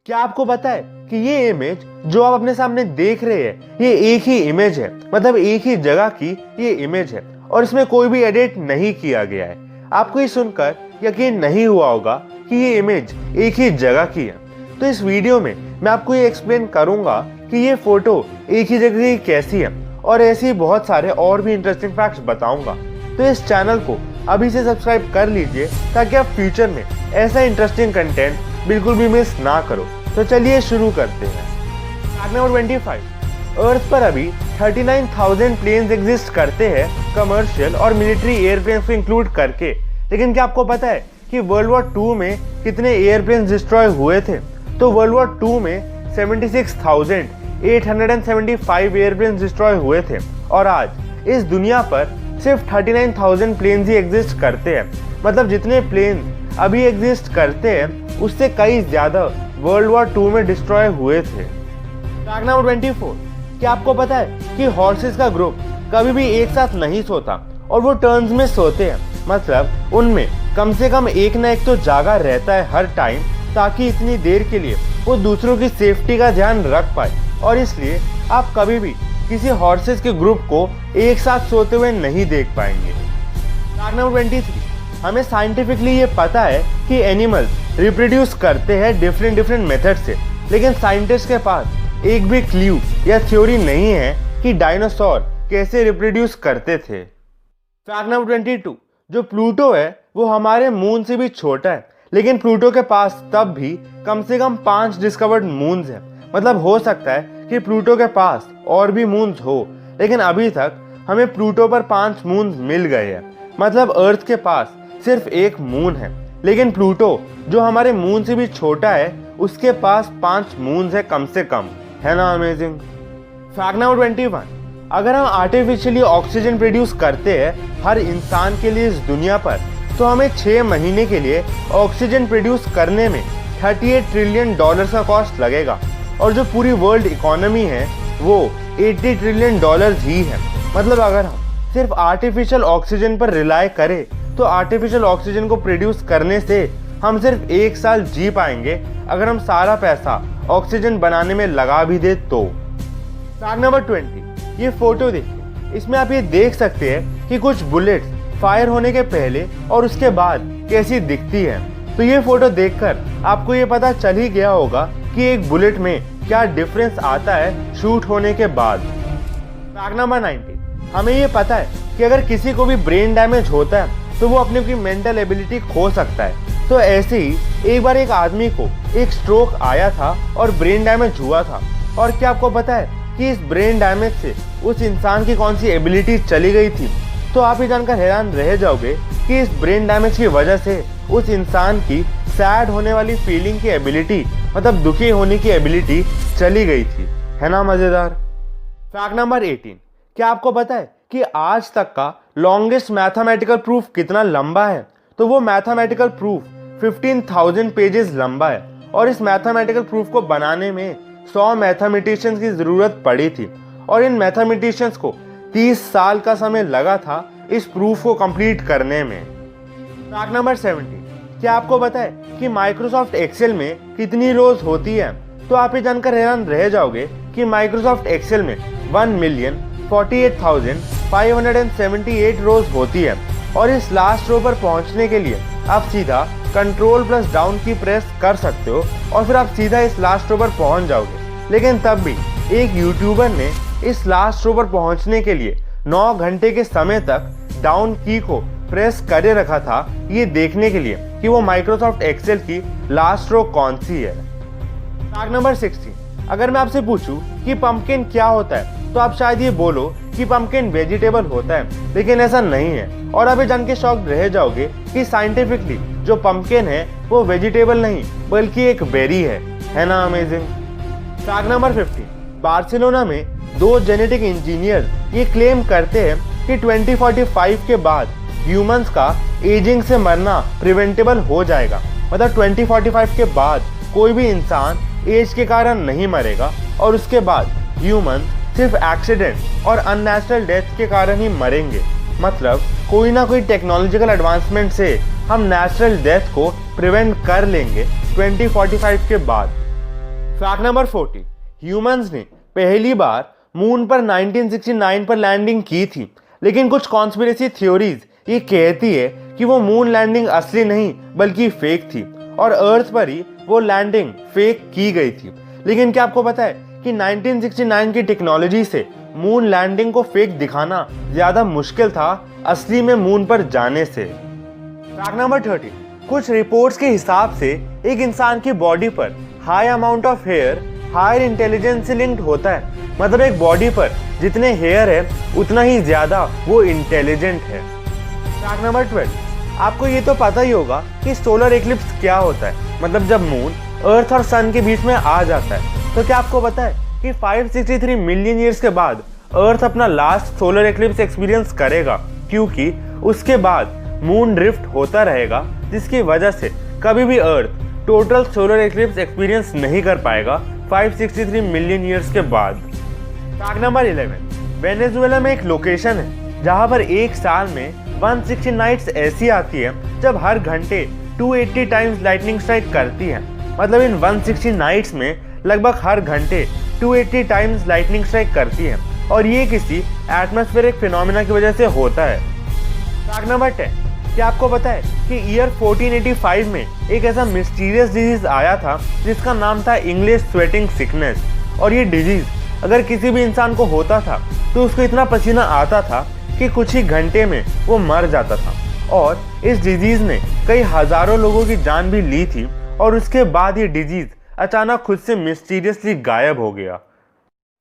क्या आपको पता है कि ये इमेज जो आप अपने सामने देख रहे हैं ये एक ही इमेज है, मतलब एक ही जगह की ये इमेज है और इसमें कोई भी एडिट नहीं किया गया है। आपको ये सुनकर यकीन नहीं हुआ होगा कि ये इमेज एक ही जगह की है। तो इस वीडियो में मैं आपको ये एक्सप्लेन करूंगा कि ये फोटो एक ही जगह की कैसी है और ऐसे ही बहुत सारे और भी इंटरेस्टिंग फैक्ट्स बताऊंगा। तो इस चैनल को अभी से सब्सक्राइब कर लीजिए ताकि आप फ्यूचर में ऐसा इंटरेस्टिंग कंटेंट बिल्कुल भी मिस ना करो। तो चलिए शुरू करते हैं। फैक्ट नंबर 25, अर्थ पर अभी 39,000 प्लेन्स एग्जिस्ट करते हैं, कमर्शियल और मिलिट्री एयरप्लेन्स को इंक्लूड करके। लेकिन क्या आपको पता है कि वर्ल्ड वॉर 2 में कितने एयरप्लेन्स डिस्ट्रॉय हुए थे? तो वर्ल्ड वॉर 2 में 76,875 एयरप्लेन्स डिस्ट्रॉय हुए थे और आज इस दुनिया पर सिर्फ 39,000 प्लेन्स ही एग्जिस्ट करते हैं। मतलब जितने प्लेन अभी एग्जिस्ट करते हैं उससे कई ज्यादा वर्ल्ड वॉर 2 में डिस्ट्रॉय हुए थे। फैक्ट नंबर 24, क्या आपको पता है कि हॉर्सेस का ग्रुप कभी भी एक साथ नहीं सोता और वो टर्न्स में सोते हैं। मतलब उनमें कम से कम एक ना एक तो जागा रहता है हर टाइम, ताकि इतनी देर के लिए वो दूसरों की सेफ्टी का ध्यान रख पाए। और इसलिए आप कभी भी किसी हॉर्सेस के ग्रुप को एक साथ सोते हुए नहीं देख पाएंगे। फैक्ट नंबर 23, हमें साइंटिफिकली ये पता है कि एनिमल्स रिप्रोड्यूस करते हैं डिफरेंट मेथड से, लेकिन साइंटिस्ट के पास एक भी क्लू या थ्योरी नहीं है कि डायनासोर कैसे रिप्रोड्यूस करते थे। फैक्ट नंबर 22, जो प्लूटो है वो हमारे मून से भी छोटा है, लेकिन प्लूटो के पास तब भी कम से कम 5 डिस्कवर्ड मून्स हैं। मतलब हो सकता है कि प्लूटो के पास और भी मून्स हो, लेकिन अभी तक हमें प्लूटो पर 5 मून्स मिल गए हैं। मतलब अर्थ के पास सिर्फ एक मून है, लेकिन प्लूटो जो हमारे मून से भी छोटा है उसके पास 5 मून्स है कम से कम। है ना अमेजिंग। फैक्ट नंबर 21, अगर हम आर्टिफिशियली ऑक्सीजन प्रोड्यूस करते हैं हर इंसान के लिए इस दुनिया पर, तो हमें 6 महीने के लिए ऑक्सीजन प्रोड्यूस करने में $38 ट्रिलियन का कॉस्ट लगेगा और जो पूरी वर्ल्ड इकोनॉमी है वो $80 ट्रिलियन ही है। मतलब अगर हम सिर्फ आर्टिफिशियल ऑक्सीजन पर रिलाय करें तो आर्टिफिशियल ऑक्सीजन को प्रोड्यूस करने से हम सिर्फ 1 साल जी पाएंगे अगर हम सारा पैसा ऑक्सीजन बनाने में लगा भी दे तो। फैक्ट नंबर 20, ये फोटो देखिए। इसमें आप ये देख सकते हैं कि कुछ बुलेट्स फायर होने के पहले और उसके बाद कैसी दिखती है। तो ये फोटो देखकर आपको ये पता चल ही गया होगा कि एक बुलेट में क्या डिफरेंस आता है शूट होने के बाद। फैक्ट नंबर 19, हमें ये पता है कि अगर किसी को भी ब्रेन डैमेज होता है तो वो अपनी मेंटल एबिलिटी खो सकता है। तो ऐसे ही एक बार एक आदमी को एक स्ट्रोक आया था और ब्रेन डैमेज हुआ था। और क्या आपको पता है कि इस ब्रेन डैमेज से उस इंसान की कौन सी एबिलिटी चली गई थी? तो आप ये जानकर हैरान रह जाओगे कि इस ब्रेन डैमेज की वजह से उस इंसान की सैड होने वाली फीलिंग की एबिलिटी, मतलब दुखी होने की एबिलिटी चली गई थी। है ना मजेदार। फैक्ट नंबर 18, क्या आपको पता है कि आज तक का लॉन्गेस्ट मैथमेटिकल प्रूफ कितना लंबा है? तो वो मैथमेटिकल प्रूफ 15,000 पेजेस लंबा है और इस मैथमेटिकल प्रूफ को बनाने में 100 मैथमेटिशियंस की जरूरत पड़ी थी और इन मैथमेटिशियंस को 30 साल का समय लगा था इस प्रूफ को कंप्लीट करने में। फैक्ट नंबर 70, क्या आपको पता है कि माइक्रोसॉफ्ट एक्सेल में कितनी रोज होती है? तो आप ये जानकर हैरान रह जाओगे कि माइक्रोसॉफ्ट एक्सेल में 1,48,578 रोज होती है और इस लास्ट रो पर पहुंचने के लिए आप सीधा Ctrl+Down की प्रेस कर सकते हो और फिर आप सीधा इस लास्ट रो पर पहुंच जाओगे। लेकिन तब भी एक यूट्यूबर ने इस लास्ट रो पर पहुंचने के लिए 9 घंटे के समय तक डाउन की को प्रेस करे रखा था, ये देखने के लिए कि वो माइक्रोसॉफ्ट एक्सेल की लास्ट रो कौन सी है। फैक्ट नंबर 16, अगर मैं आपसे पूछूं कि पंपकिन क्या होता है तो आप शायद ये बोलो कि पंपकिन वेजिटेबल होता है, लेकिन ऐसा नहीं है। और आप ये जान के शॉक्ड रह जाओगे कि साइंटिफिकली जो पंपकिन है वो वेजिटेबल नहीं बल्कि एक बेरी है। है ना अमेजिंग। फैक्ट नंबर 15, बार्सिलोना में 2 जेनेटिक इंजीनियर ये क्लेम करते हैं कि 2045 के बाद ह्यूमंस का एजिंग से मरना प्रिवेंटेबल हो जाएगा। मतलब 2045 के बाद कोई भी इंसान एज के कारण नहीं मरेगा और उसके बाद ह्यूमन सिर्फ एक्सीडेंट और अननेचुरल डेथ के कारण ही मरेंगे। मतलब कोई ना कोई टेक्नोलॉजिकल एडवांसमेंट से हम नेचुरल डेथ को प्रिवेंट कर लेंगे 2045 के बाद। फैक्ट नंबर 14, ह्यूमंस ने पहली बार मून पर 1969 पर लैंडिंग की थी, लेकिन कुछ कॉन्स्पिरेसी थ्योरीज ये कहती है कि वो मून लैंडिंग असली नहीं बल्कि फेक थी और अर्थ पर ही वो लैंडिंग फेक की गई थी। लेकिन क्या आपको पता है कि 1969 की टेक्नोलॉजी से मून लैंडिंग को फेक दिखाना ज्यादा मुश्किल था असली में मून पर जाने से। फैक्ट नंबर 30, कुछ रिपोर्ट्स के हिसाब से एक इंसान की बॉडी पर high amount of hair higher intelligence से लिंक्ड होता है। मतलब एक बॉडी पर जितने हेयर है उतना ही ज्यादा वो इंटेलिजेंट है। फैक्ट नंबर 12, आपको ये तो पता ही होगा कि सोलर एक्लिप्स क्या होता है। मतलब जब मून अर्थ और सन के बीच में आ जाता है। तो क्या आपको पता है कि 563 मिलियन ईयर्स के बाद अर्थ अपना लास्ट सोलर एक्लिप्स एक्सपीरियंस करेगा, क्योंकि उसके बाद मून ड्रिफ्ट होता रहेगा, जिसकी वजह से कभी भी अर्थ टोटल सोलर एक्लिप्स एक्सपीरियंस नहीं कर पाएगा 563 मिलियन ईयर्स के बाद। फैक्ट नंबर 11, वेनेजुएला में एक लोकेशन है जहां पर एक साल में 160 नाइट्स ऐसी आती है जब हर घंटे 280 टाइम्स लाइटनिंग स्ट्राइक करती है। मतलब इन 160 नाइट्स में लगभग हर घंटे 280 टाइम्स लाइटनिंग स्ट्राइक करती है और ये किसी एटमॉस्फेरिक फिनोमेना की वजह से होता है। फैक्ट नंबर 10, क्या आपको पता है कि ईयर 1485 में एक ऐसा मिस्टीरियस डिजीज आया था जिसका नाम था इंग्लिश स्वेटिंग सिकनेस। और ये डिजीज अगर किसी भी इंसान को होता था तो उसको इतना पसीना आता था कि कुछ ही घंटे में वो मर जाता था। और इस डिजीज ने कई हजारों लोगों की जान भी ली थी और उसके बाद ये डिजीज अचानक खुद से मिस्टीरियसली गायब हो गया।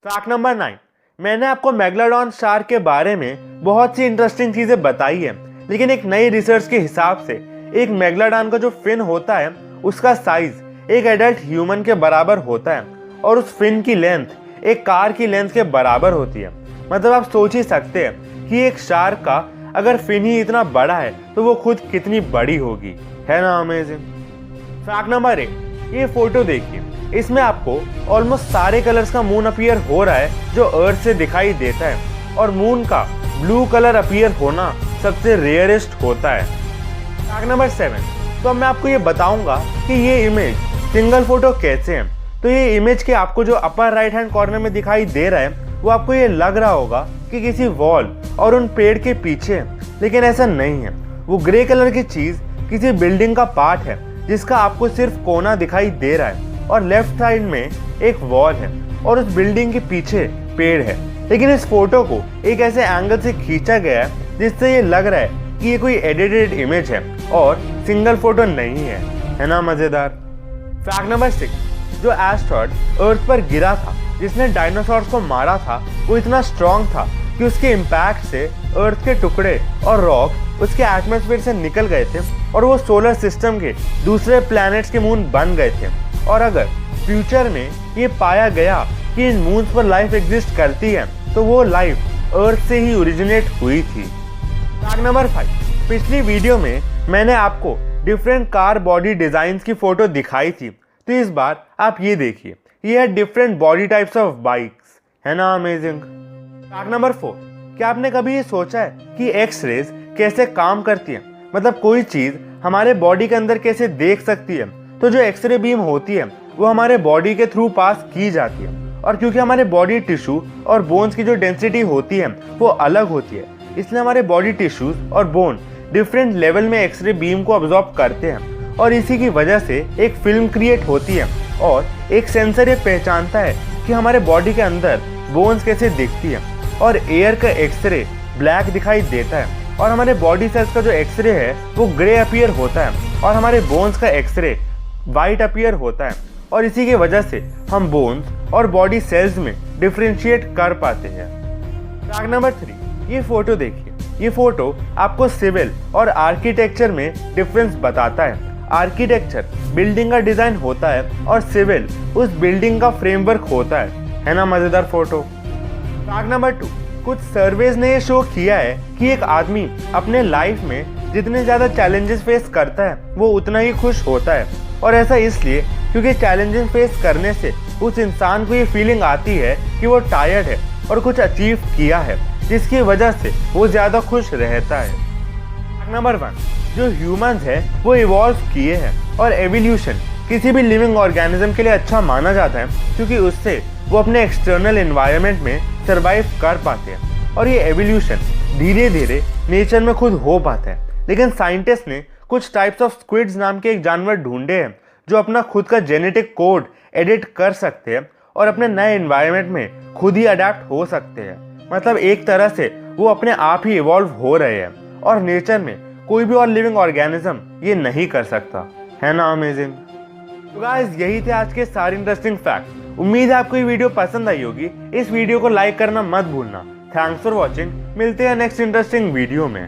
फैक्ट नंबर 9, मैंने आपको मेगलोडॉन शार्क के बारे में बहुत सी इंटरेस्टिंग चीजें बताई है, लेकिन एक नई रिसर्च के हिसाब से एक मेगलोडॉन का जो फिन होता है उसका साइज एक एडल्ट ह्यूमन के बराबर होता है और उस फिन की लेंथ एक कार की लेंथ के बराबर होती है। मतलब आप सोच ही सकते हैं कि एक शार्क का अगर फिन ही इतना बड़ा है तो वो खुद कितनी बड़ी होगी, है ना अमेजिंग। फैक्ट नंबर 8, ये फोटो देखिए, इसमें आपको ऑलमोस्ट सारे कलर्स का मून अपीयर हो रहा है जो अर्थ से दिखाई देता है और मून का ब्लू कलर अपीयर होना सबसे रेयरेस्ट होता है। फैक्ट नंबर 7, तो अब मैं आपको ये बताऊंगा कि ये इमेज सिंगल फोटो कैसे है। तो ये इमेज के आपको जो अपर राइट हैंड कॉर्नर में दिखाई दे रहा है वो आपको ये लग रहा होगा कि किसी वॉल और उन पेड़ के पीछे है, लेकिन ऐसा नहीं है। वो ग्रे कलर की चीज किसी बिल्डिंग का पार्ट है जिसका आपको सिर्फ कोना दिखाई दे रहा है और लेफ्ट साइड में एक वॉल है और उस बिल्डिंग के पीछे पेड़ है। लेकिन इस फोटो को एक ऐसे एंगल से खींचा गया है जिससे ये लग रहा है कि ये कोई एडिटेड इमेज है और सिंगल फोटो नहीं है ना मजेदार। फैक्ट नंबर 6, जो एस्टेरॉयड अर्थ पर गिरा था जिसने डायनासोर्स को मारा था वो इतना स्ट्रॉन्ग था कि उसके इम्पैक्ट से अर्थ के टुकड़े और रॉक उसके एटमॉस्फेयर से निकल गए थे और वो सोलर सिस्टम के दूसरे प्लैनेट्स के मून बन गए थे। और अगर फ्यूचर में ये पाया गया कि इन मून्स पर लाइफ एग्जिस्ट करती है तो वो लाइफ अर्थ से ही ओरिजिनेट हुई थी। फैक्ट नंबर 5, पिछली वीडियो में मैंने आपको डिफरेंट कार बॉडी डिजाइन्स की फोटो दिखाई थी, तो इस बार आप ये देखिए, ये है different body types of bikes, है ना अमेजिंग। फैक्ट नंबर 4, क्या आपने कभी ये सोचा है कि एक्स रेज कैसे काम करती है? मतलब कोई चीज हमारे बॉडी के अंदर कैसे देख सकती है? तो जो एक्सरे बीम होती है वो हमारे बॉडी के थ्रू पास की जाती है और क्योंकि हमारे बॉडी टिश्यू और बोन्स की जो डेंसिटी होती है वो अलग होती है, इसलिए हमारे बॉडी टिश्यूज और बोन डिफरेंट लेवल में एक्सरे बीम को अब्जॉर्ब करते हैं और इसी की वजह से एक फिल्म क्रिएट होती है और एक सेंसर ये पहचानता है कि हमारे बॉडी के अंदर बोन्स कैसे दिखती है और एयर का एक्सरे ब्लैक दिखाई देता है और हमारे बॉडी सेल्स का जो एक्सरे है वो ग्रे अपीयर होता है और हमारे बोन्स का एक्सरे वाइट अपीयर होता है और इसी की वजह से हम बोन्स और बॉडी सेल्स में डिफरेंशिएट कर पाते हैं। फैक्ट नंबर 3, ये फोटो देखिए, ये फोटो आपको सिविल और आर्किटेक्चर में डिफरेंस बताता है। आर्किटेक्चर बिल्डिंग का डिजाइन होता है और सिविल उस बिल्डिंग का फ्रेमवर्क होता है ना मजेदार फोटो। फैक्ट नंबर 2, कुछ सर्वेज ने ये शो किया है कि एक आदमी अपने लाइफ में जितने ज्यादा चैलेंजेस फेस करता है वो उतना ही खुश होता है और ऐसा इसलिए क्योंकि चैलेंजेस फेस करने से उस इंसान को ये फीलिंग आती है कि वो टायर्ड है और कुछ अचीव किया है, जिसकी वजह से वो ज्यादा खुश रहता है। फैक्ट नंबर 1, जो ह्यूमंस है वो इवॉल्व किए हैं और एवोल्यूशन किसी भी लिविंग ऑर्गेनिज्म के लिए अच्छा माना जाता है क्योंकि उससे वो अपने एक्सटर्नल एनवायरनमेंट में सर्वाइव कर पाते हैं और ये एवोल्यूशन धीरे धीरे नेचर में खुद हो पाता है। लेकिन साइंटिस्ट ने कुछ टाइप्स ऑफ स्क्विड्स नाम के एक जानवर ढूंढे हैं जो अपना खुद का जेनेटिक कोड एडिट कर सकते हैं और अपने नए एनवायरनमेंट में खुद ही अडेप्ट हो सकते हैं। मतलब एक तरह से वो अपने आप ही इवॉल्व हो रहे हैं और नेचर में कोई भी और लिविंग ऑर्गेनिज्म ये नहीं कर सकता। है ना अमेजिंग? तो गाइस यही थे आज के सारे इंटरेस्टिंग फैक्ट। उम्मीद है आपको ये वीडियो पसंद आई होगी। इस वीडियो को लाइक करना मत भूलना। Thanks for watching. मिलते हैं नेक्स्ट इंटरेस्टिंग वीडियो में।